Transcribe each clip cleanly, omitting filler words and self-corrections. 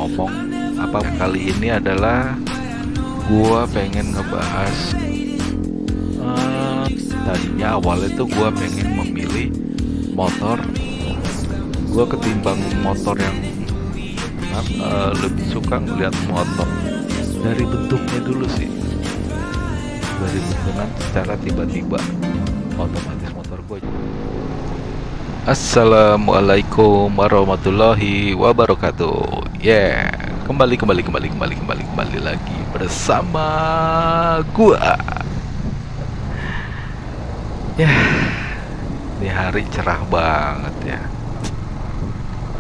ngomong apa kali ini adalah gua pengen ngebahas tadinya awalnya tuh gua pengen memilih motor. Gua ketimbang motor yang lebih suka ngeliat motor dari bentuknya dulu sih, dari bentukan secara tiba-tiba otomatis motor gue. Assalamualaikum warahmatullahi wabarakatuh. Kembali lagi bersama gua. Ini hari cerah banget ya.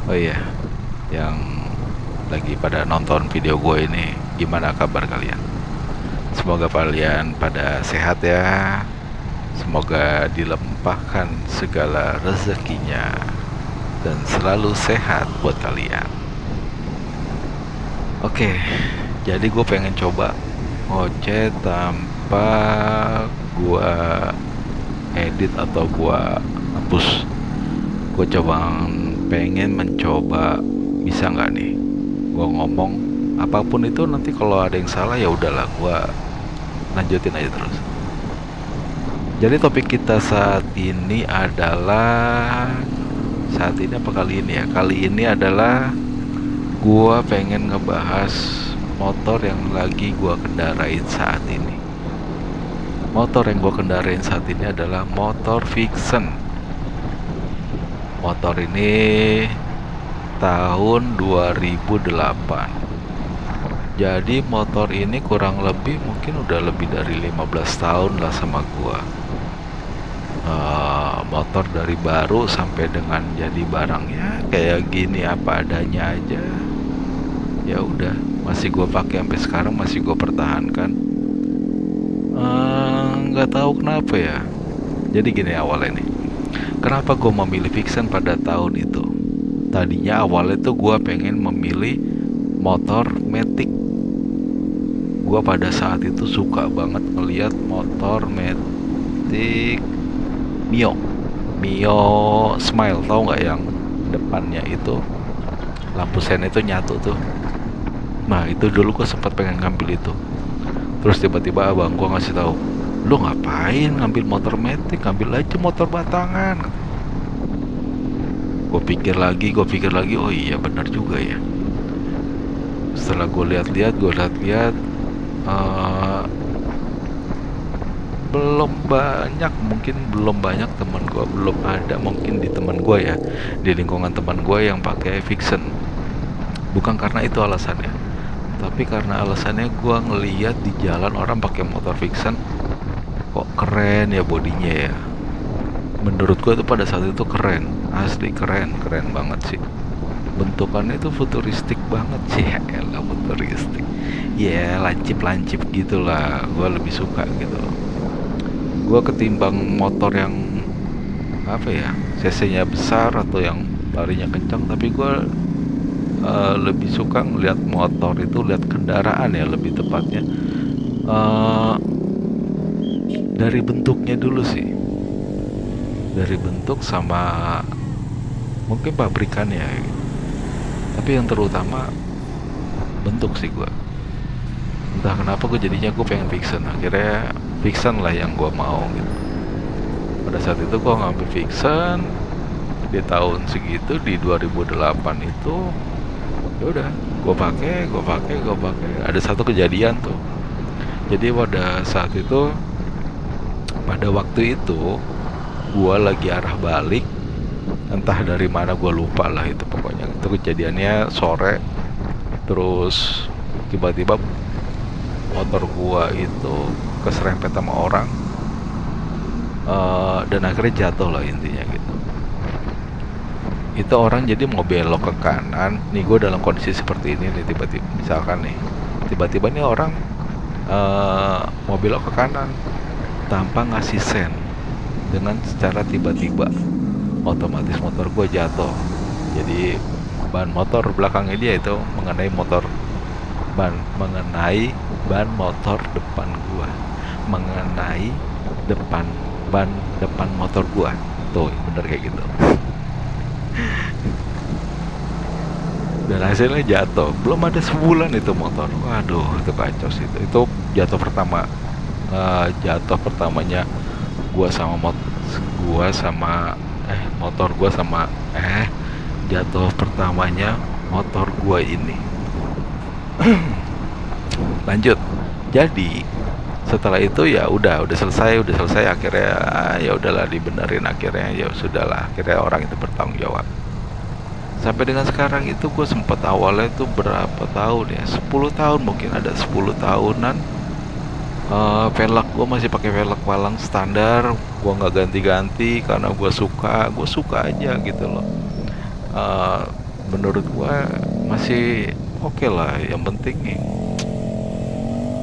Oh iya, yang lagi pada nonton video gue ini, gimana kabar kalian? Semoga kalian pada sehat ya. Semoga dilimpahkan segala rezekinya dan selalu sehat buat kalian. Oke, jadi gue pengen coba ngoceh tanpa gue edit atau gue hapus. Gue pengen mencoba bisa nggak nih gue ngomong apapun itu, nanti kalau ada yang salah ya udahlah, gue lanjutin aja terus. Jadi topik kita saat ini adalah kali ini adalah gua pengen ngebahas motor yang lagi gua kendarain saat ini. Motor yang gua kendarain saat ini adalah motor Vixen. Motor ini tahun 2008. Jadi motor ini kurang lebih mungkin udah lebih dari 15 tahun lah sama gua. Motor dari baru sampai dengan jadi barangnya kayak gini apa adanya aja. Ya udah, masih gue pakai sampai sekarang, masih gue pertahankan. Nggak tahu kenapa ya. Jadi gini awalnya nih, kenapa gue memilih Vixen pada tahun itu? Tadinya awalnya tuh gue pengen memilih motor Matic. Gue pada saat itu suka banget ngeliat motor Matic Mio Smile, tahu nggak yang depannya itu lampu sen itu nyatu tuh. Nah itu dulu gue sempat pengen ngambil itu. Terus tiba-tiba abang gue ngasih tahu, lu ngapain ngambil motor Matic, ngambil aja motor batangan. Gue pikir lagi, oh iya benar juga ya. Setelah gue lihat-lihat belum banyak teman gue, belum ada mungkin di teman gue ya, di lingkungan teman gue yang pakai Vixen. Bukan karena itu alasannya, tapi karena alasannya gue ngeliat di jalan orang pakai motor Vixen, kok keren ya bodinya ya. Menurut gue itu pada saat itu keren, asli keren banget sih. Bentukannya itu futuristik banget sih, elah futuristik. Lancip gitulah, gue lebih suka gitu. Gue ketimbang motor yang cc-nya besar atau yang larinya kencang, tapi gue lebih suka ngeliat motor itu, lihat kendaraan ya lebih tepatnya, dari bentuknya dulu sih, dari bentuk sama mungkin pabrikannya gitu. Tapi yang terutama bentuk sih. Gue entah kenapa gue pengen Vixen. Akhirnya Vixen lah yang gue mau gitu. Pada saat itu gue ngambil Vixen di tahun segitu, di 2008 itu. Ya udah, gue pakai. Ada satu kejadian tuh. Jadi pada waktu itu gue lagi arah balik, entah dari mana gue lupa lah itu, pokoknya itu kejadiannya sore. Terus tiba-tiba motor gua itu keserempet sama orang, dan akhirnya jatuh lah intinya gitu. Itu orang jadi mau belok ke kanan nih, gue dalam kondisi seperti ini nih, tiba-tiba nih orang mau belok ke kanan tanpa ngasih sen. Dengan secara tiba-tiba otomatis motor gue jatuh. Jadi ban motor belakangnya dia itu mengenai ban motor depan gua, mengenai ban depan motor gua. Tuh bener kayak gitu. dan hasilnya jatuh. Belum ada sebulan itu motor, waduh itu kacau sih. Itu jatuh pertama, jatuh pertamanya gua sama gua sama motor gua sama jatuh pertamanya motor gua ini. Lanjut, jadi setelah itu ya udah selesai, akhirnya ya udahlah dibenerin, akhirnya ya sudahlah, akhirnya orang itu bertanggung jawab. Sampai dengan sekarang itu gue sempat awalnya itu berapa tahun ya, 10 tahun mungkin, ada 10 tahunan. Velg gue masih pakai velg walang standar, gue nggak ganti-ganti karena gue suka aja gitu loh. Menurut gue masih oke lah, yang penting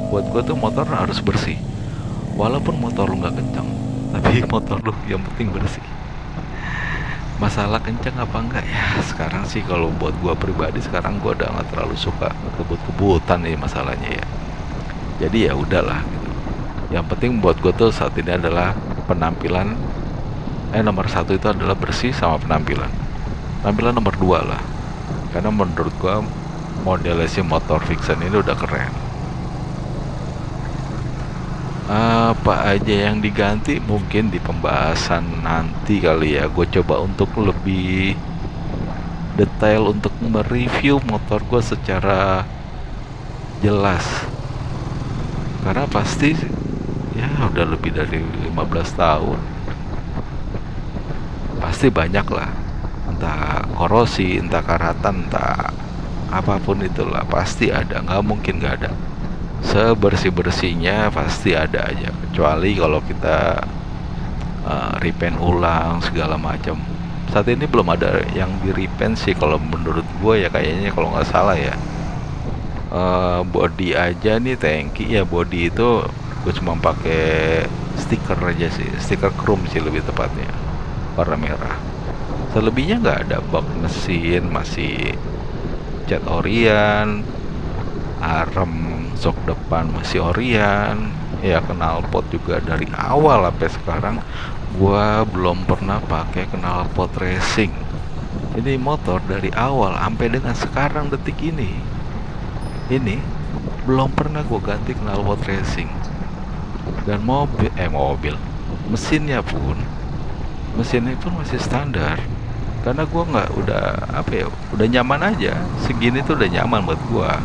buat gue tuh motor harus bersih. Walaupun motor lu nggak kencang, tapi motor lu yang penting bersih. Masalah kencang apa enggak ya, sekarang sih kalau buat gue pribadi sekarang gue udah nggak terlalu suka kebut-kebutan nih masalahnya ya. Jadi ya udahlah gitu. Yang penting buat gue tuh saat ini adalah penampilan. Nomor satu itu adalah bersih sama penampilan. Penampilan nomor dua lah, karena menurut gue modelnya si motor Vixen ini udah keren. Apa aja yang diganti mungkin di pembahasan nanti kali ya. Gue coba untuk lebih detail untuk mereview motor gue secara jelas, karena pasti ya udah lebih dari 15 tahun, pasti banyak lah, entah korosi, entah karatan, entah apapun itulah, pasti ada, nggak mungkin nggak ada. Sebersih-bersihnya pasti ada aja, kecuali kalau kita repaint ulang segala macam. Saat ini belum ada yang di repaint sih kalau menurut gue ya, kayaknya kalau nggak salah ya. Body aja nih, tangki ya, body itu gue cuma pakai stiker aja sih, stiker chrome sih lebih tepatnya, warna merah. Selebihnya nggak ada. Bak mesin masih cat Orion, arem jok depan masih Orion ya, knalpot juga dari awal sampai sekarang gua belum pernah pakai knalpot racing. Jadi motor dari awal sampai dengan sekarang detik ini belum pernah gua ganti knalpot racing. Dan mobil mesinnya pun masih standar, karena gua nggak, udah nyaman aja, segini tuh udah nyaman buat gua.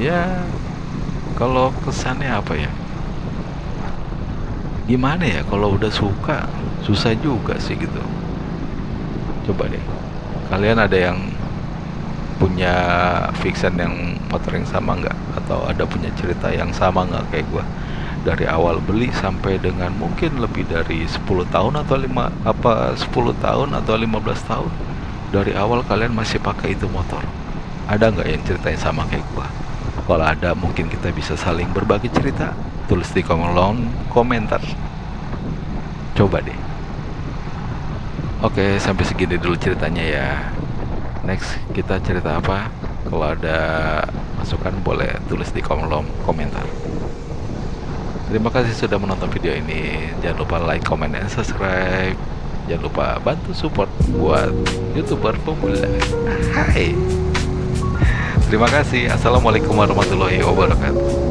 Ya kalau kesannya apa ya, gimana ya, kalau udah suka susah juga sih gitu. Coba deh kalian ada yang punya Vixen yang motor yang sama nggak, atau ada punya cerita yang sama nggak kayak gua, dari awal beli sampai dengan mungkin lebih dari 10 tahun atau 10 tahun atau 15 tahun, dari awal kalian masih pakai itu motor. Ada nggak yang ceritain sama kayak gua? Kalau ada, mungkin kita bisa saling berbagi cerita. Tulis di kolom komentar. Coba deh. Oke, sampai segini dulu ceritanya ya. Next kita cerita apa? Kalau ada masukan boleh tulis di kolom komentar. Terima kasih sudah menonton video ini. Jangan lupa like, comment, dan subscribe. Jangan lupa bantu support buat YouTuber pemula. Hai. Terima kasih. Assalamualaikum warahmatullahi wabarakatuh.